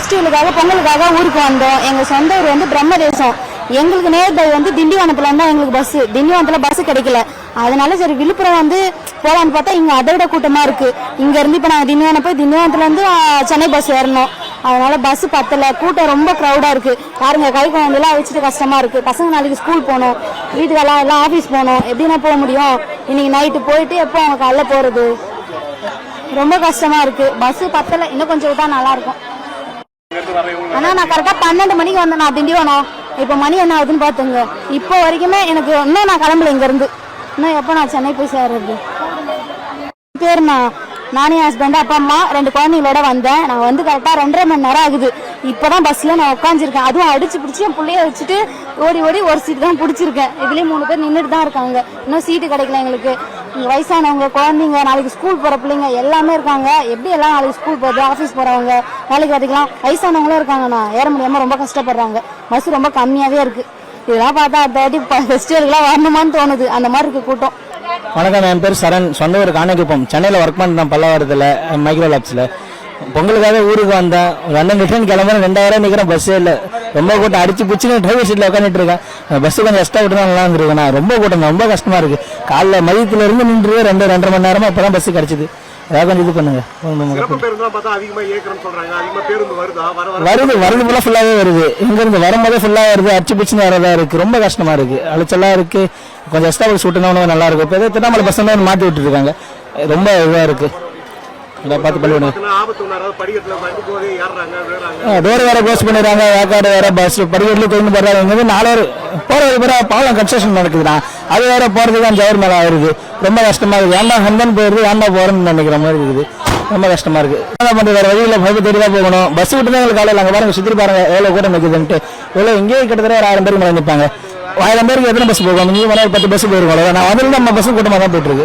ஃபெஸ்டிவலுக்காக பொங்கலுக்காக ஊருக்கு வந்தோம். எங்கள் சொந்த ஊர் வந்து பிரம்மதேசம். எங்களுக்கு நேர்பை வந்து திண்டிவனத்துல இருந்தா எங்களுக்கு பஸ், திண்டிவனத்துல பஸ் கிடைக்கல. அதனால சரி விழுப்புரம் வந்து போலான்னு பார்த்தா இங்க அதை விட கூட்டமா இருக்கு. இங்க இருந்து இப்ப நாங்க திண்டிவனம் போய் திண்டிவனத்துல இருந்து சென்னை பஸ் ஏறணும். அதனால பஸ் பத்தல, கூட்டம் ரொம்ப க்ரௌடா இருக்கு. பாருங்க கை குழந்தைலாம் வச்சுட்டு கஷ்டமா இருக்கு. பசங்க நாளைக்கு ஸ்கூல் போகணும், வீட்டுக்கெல்லாம் எல்லாம் ஆபீஸ் போகணும், எப்படின்னா போக முடியும்? இன்னைக்கு நைட்டு போயிட்டு எப்போ அவங்க காலைல போறது? ரொம்ப கஷ்டமா இருக்கு. பஸ் பத்தல, இன்னும் கொஞ்சம் விட்டா நல்லா இருக்கும். ஆனா நான் கரெக்டா 12 மணிக்கு வந்தேன் நான் திண்டிவனம். இப்ப மணி என்ன ஆகுதுன்னு பாத்துங்க. இப்போ வரைக்குமே எனக்கு இன்னும் நான் கிளம்பல இங்க இருந்து. இன்னும் எப்ப நான் சென்னை போய் சேர்றது? பேருண்ணா, நானே ஹஸ்பண்ட் அப்பா அம்மா 2 குழந்தைங்களோட வந்தேன். நான் வந்து கரெக்டா 2.5 மணி நேரம் ஆகுது. இப்பதான் பஸ்ல நான் உட்காந்துருக்கேன். அதுவும் அடிச்சு பிடிச்சி என் பிள்ளைய வச்சுட்டு ஓடி ஓடி ஒரு சீட்டு தான் பிடிச்சிருக்கேன். இதுலயும் 3 பேர் நின்றுட்டு தான் இருக்காங்க. இன்னும் சீட்டு கிடைக்கல எங்களுக்கு. வயசானவங்க, குழந்தைங்க, நாளைக்கு ஸ்கூல் போற பிள்ளைங்க எல்லாமே இருக்காங்க. எப்படி எல்லாம் நாளைக்கு ஸ்கூல் போகுது, ஆஃபீஸ் போறவங்க, வேலைக்கு வரதுக்கலாம் வயசானவங்களும் இருக்காங்கண்ணா. ஏற முடியாம ரொம்ப கஷ்டப்படுறாங்க. பஸ் ரொம்ப கம்மியாவே இருக்கு. இதெல்லாம் பார்த்தா அடுத்த வாட்டி ஃபெஸ்டிவலுக்குலாம் வரணுமான்னு தோணுது. அந்த மாதிரி இருக்கு கூட்டம். வணக்கம், என் பேர் சரண். சொந்த ஊர் காணக்கிப்போம். சென்னையில் ஒர்க் பண்ணுறேன் பல்லவரத்தில் மைக்ரோ லேப்ஸில். பொங்கலுக்காக ஊருக்கு வந்தேன். அண்ணன் ரிட்டர்ன் கிளம்புறேன். 2 hour நிற்கிறேன், பஸ்ஸே இல்லை. ரொம்ப கூட்டம் அடிச்சு பிடிச்சி டிரைவர் சீட்டில் உட்காந்துட்டு இருக்கேன். பஸ்ஸு கொஞ்சம் எக்ஸ்ட்ரா விட்டு தான் நல்லா இருந்திருக்கேன். ரொம்ப கூட்டம், ரொம்ப கஷ்டமாக இருக்குது. காலைல மதியத்தில் இருந்து நின்று 2.5 மணி நேரமாக இப்போ தான் பஸ்ஸு கிடச்சிது. ஏதாவது கொஞ்சம் இது பண்ணுங்க. வருது ஃபுல்லாக ஃபுல்லாகவே வருது. இங்கேருந்து வரும்போதே ஃபுல்லாக வருது. அடிச்சு பிடிச்சின்னு வரதா இருக்குது. ரொம்ப கஷ்டமாக இருக்குது, அலைச்சலாக இருக்குது. கொஞ்சம் எக்ஸ்ட்ரா பஸ் விட்டுனா நல்லா இருக்கும். இப்போ திருவண்ணாமலை பஸ் வந்து மாற்றி விட்டுருக்காங்க. ரொம்ப இதாக இருக்குது. இதை பார்த்து பண்ணுவேன். டோர் வேற க்ளோஸ் பண்ணிடுறாங்க. வேக்காடு வேற பஸ் படிக்கட்டுல தோண்டு போடுறாங்க. இங்கே 4 hour போகிற பேர பாலம் கன்ஸ்ட்ரக்ஷன் நடக்குதுண்ணா. அது வேற போகிறதுக்கு தான் ஜவர் மேலே ஆகுது. ரொம்ப கஷ்டமாக இருக்குது. ஏன்டா ஹந்தன் போயிருது, ஏன்டா போகிறேன்னு நினைக்கிற மாதிரி இருக்குது. ரொம்ப கஷ்டமா இருக்கு. என்ன பண்ணுறது, வேற வழியில் பைப்பு தேடிதான் போகணும். பஸ் விட்டு தான் எங்களுக்கு காலையில் அங்கே பாருங்க, சுற்றி பாருங்க எவ்வளோ கூட்டம் நிற்குதுன்ட்டு. எவ்வளோ இங்கேயே கிட்டத்தட்ட ஒரு 1000 பேருக்கு மேலே நிற்பாங்க. 1000 பேருக்கு எத்தனை பஸ் போகும்? இங்கே 10 பஸ் போயிருக்கோம். நான் வந்து நம்ம பஸ்ஸும் கூட்டமாக தான் போயிட்டு இருக்கு.